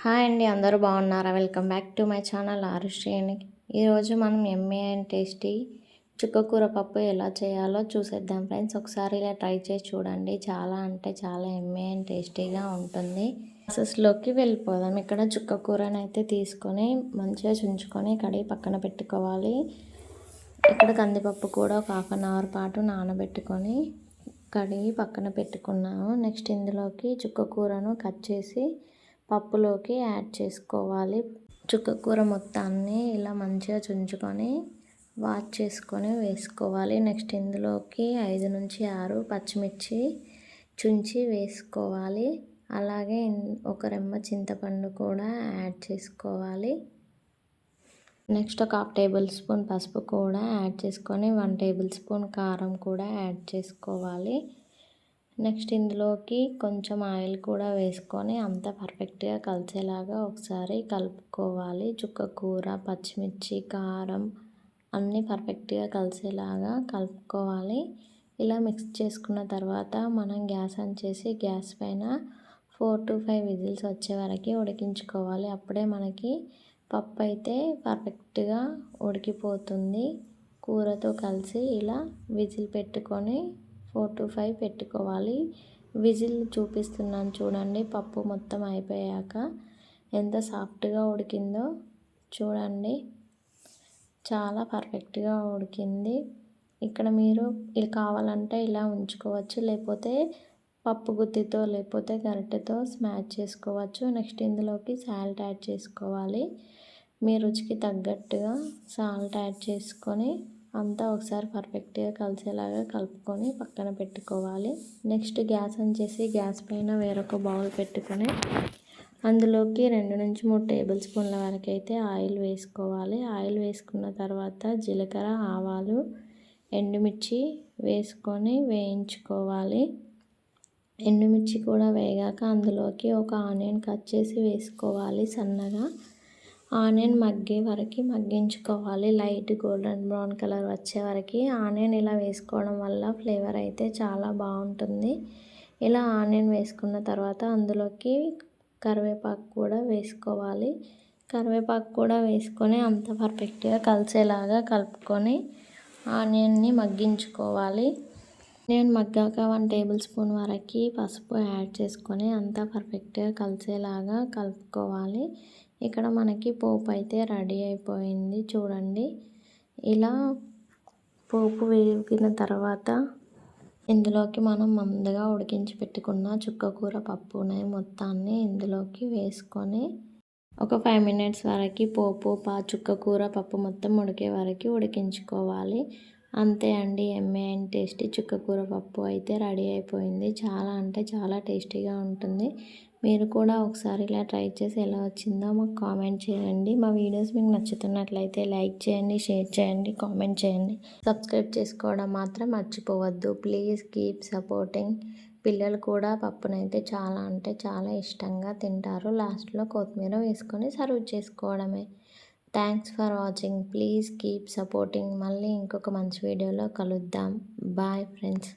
Hi అండి, అందరూ బాగున్నారా? Welcome back to my channel Arushreni. ఈరోజు మనం ఎమ్మీ అండ్ టేస్టీ చుక్కకూర పప్పు ఎలా చేయాలో చూసేద్దాం ఫ్రెండ్స్. ఒకసారి ఇలా ట్రై చేసి చూడండి. చాలా అంటే చాలా ఎమ్మీ అండ్ టేస్టీగా ఉంటుంది. ప్రాసెస్లోకి వెళ్ళిపోదాం. ఇక్కడ చుక్కకూరని అయితే తీసుకొని మంచిగా చుంచుకొని కడిగి పక్కన పెట్టుకోవాలి. ఇక్కడ కందిపప్పు కూడా ఒక హాఫ్ అన్ అవర్ పాటు నానబెట్టుకొని కడిగి పక్కన పెట్టుకున్నాము. నెక్స్ట్ ఇందులోకి చుక్కకూరను కట్ చేసి పప్పులోకి యాడ్ చేసుకోవాలి. చుక్కకూర మొత్తాన్ని ఇలా మంచిగా చుంచుకొని వాష్ చేసుకొని వేసుకోవాలి. నెక్స్ట్ ఇందులోకి 5 నుంచి 6 పచ్చిమిర్చి చుంచి వేసుకోవాలి. అలాగే ఒక రెమ్మ చింతపండు కూడా యాడ్ చేసుకోవాలి. నెక్స్ట్ ఒక 1/2 టేబుల్ స్పూన్ పసుపు కూడా యాడ్ చేసుకొని 1 టేబుల్ స్పూన్ కారం కూడా యాడ్ చేసుకోవాలి. నెక్స్ట్ ఇందులోకి కొంచెం ఆయిల్ కూడా వేసుకొని అంతా పర్ఫెక్ట్గా కలిసేలాగా ఒకసారి కలుపుకోవాలి. చుక్కకూర, పచ్చిమిర్చి, కారం అన్నీ పర్ఫెక్ట్గా కలిసేలాగా కలుపుకోవాలి. ఇలా మిక్స్ చేసుకున్న తర్వాత మనం గ్యాస్ ఆన్ చేసి గ్యాస్ పైన 4 to 5 విజిల్స్ వచ్చే వరకు ఉడికించుకోవాలి. అప్పుడే మనకి పప్పు అయితే పర్ఫెక్ట్గా ఉడికిపోతుంది. కూరతో కలిసి ఇలా విజిల్ పెట్టుకొని 4 to 5 పెట్టుకోవాలి. విజిల్ చూపిస్తున్నాను చూడండి. పప్పు మొత్తం అయిపోయాక ఎంత సాఫ్ట్గా ఉడికిందో చూడండి. చాలా పర్ఫెక్ట్గా ఉడికింది. ఇక్కడ మీరు ఇది కావాలంటే ఇలా ఉంచుకోవచ్చు, లేకపోతే పప్పు గుత్తితో లేకపోతే గరిటెతో స్మాష్ చేసుకోవచ్చు. నెక్స్ట్ ఇందులోకి సాల్ట్ యాడ్ చేసుకోవాలి. మీ రుచికి తగ్గట్టుగా సాల్ట్ యాడ్ చేసుకొని అంతా ఒకసారి పర్ఫెక్ట్గా కలిసేలాగా కలుపుకొని పక్కన పెట్టుకోవాలి. నెక్స్ట్ గ్యాస్ ఆన్ చేసి గ్యాస్ పైన వేరొక బౌల్ పెట్టుకొని అందులోకి 2 నుంచి 3 టేబుల్ స్పూన్ల వరకు అయితే ఆయిల్ వేసుకోవాలి. ఆయిల్ వేసుకున్న తర్వాత జీలకర్ర, ఆవాలు, ఎండుమిర్చి వేసుకొని వేయించుకోవాలి. ఎండుమిర్చి కూడా వేగాక అందులోకి ఒక ఆనియన్ కట్ చేసి వేసుకోవాలి సన్నగా. ఆనియన్ మగ్గే వరకు మగ్గించుకోవాలి. లైట్ గోల్డెన్ బ్రౌన్ కలర్ వచ్చే వరకు ఆనియన్ ఇలా వేసుకోవడం వల్ల ఫ్లేవర్ అయితే చాలా బాగుంటుంది. ఇలా ఆనియన్ వేసుకున్న తర్వాత అందులోకి కరివేపాకు కూడా వేసుకోవాలి. కరివేపాకు కూడా వేసుకొని అంత పర్ఫెక్ట్గా కలిసేలాగా కలుపుకొని ఆనియన్ని మగ్గించుకోవాలి. నేను మగ్గాక 1 టేబుల్ స్పూన్ వరకు పసుపు యాడ్ చేసుకొని అంతా పర్ఫెక్ట్గా కలిసేలాగా కలుపుకోవాలి. ఇక్కడ మనకి పోపు అయితే రెడీ అయిపోయింది చూడండి. ఇలా పోపు వేగిన తర్వాత ఇందులోకి మనం ముందుగా ఉడికించి పెట్టుకున్న చుక్కకూర పప్పుని మొత్తాన్ని ఇందులోకి వేసుకొని ఒక 5 మినిట్స్ వరకు పోపు చుక్కకూర పప్పు మొత్తం ఉడికే వరకు ఉడికించుకోవాలి. అంతే అండి, ఎమ్మీ అండ్ టేస్టీ చుక్కకూర పప్పు అయితే రెడీ అయిపోయింది. చాలా అంటే చాలా టేస్టీగా ఉంటుంది. మీరు కూడా ఒకసారి ఇలా ట్రై చేసి ఎలా వచ్చిందో మాకు కామెంట్ చేయండి. మా వీడియోస్ మీకు నచ్చుతున్నట్లయితే లైక్ చేయండి, షేర్ చేయండి, కామెంట్ చేయండి. సబ్స్క్రైబ్ చేసుకోవడం మాత్రం మర్చిపోవద్దు. Please keep supporting. పిల్లలు కూడా పప్పునైతే చాలా అంటే చాలా ఇష్టంగా తింటారు. లాస్ట్లో కొత్తిమీర వేసుకొని సర్వ్ చేసుకోవడమే. Thanks for watching. Please keep supporting. మళ్ళీ ఇంకొక మంచి వీడియోలో కలుద్దాం. Bye friends.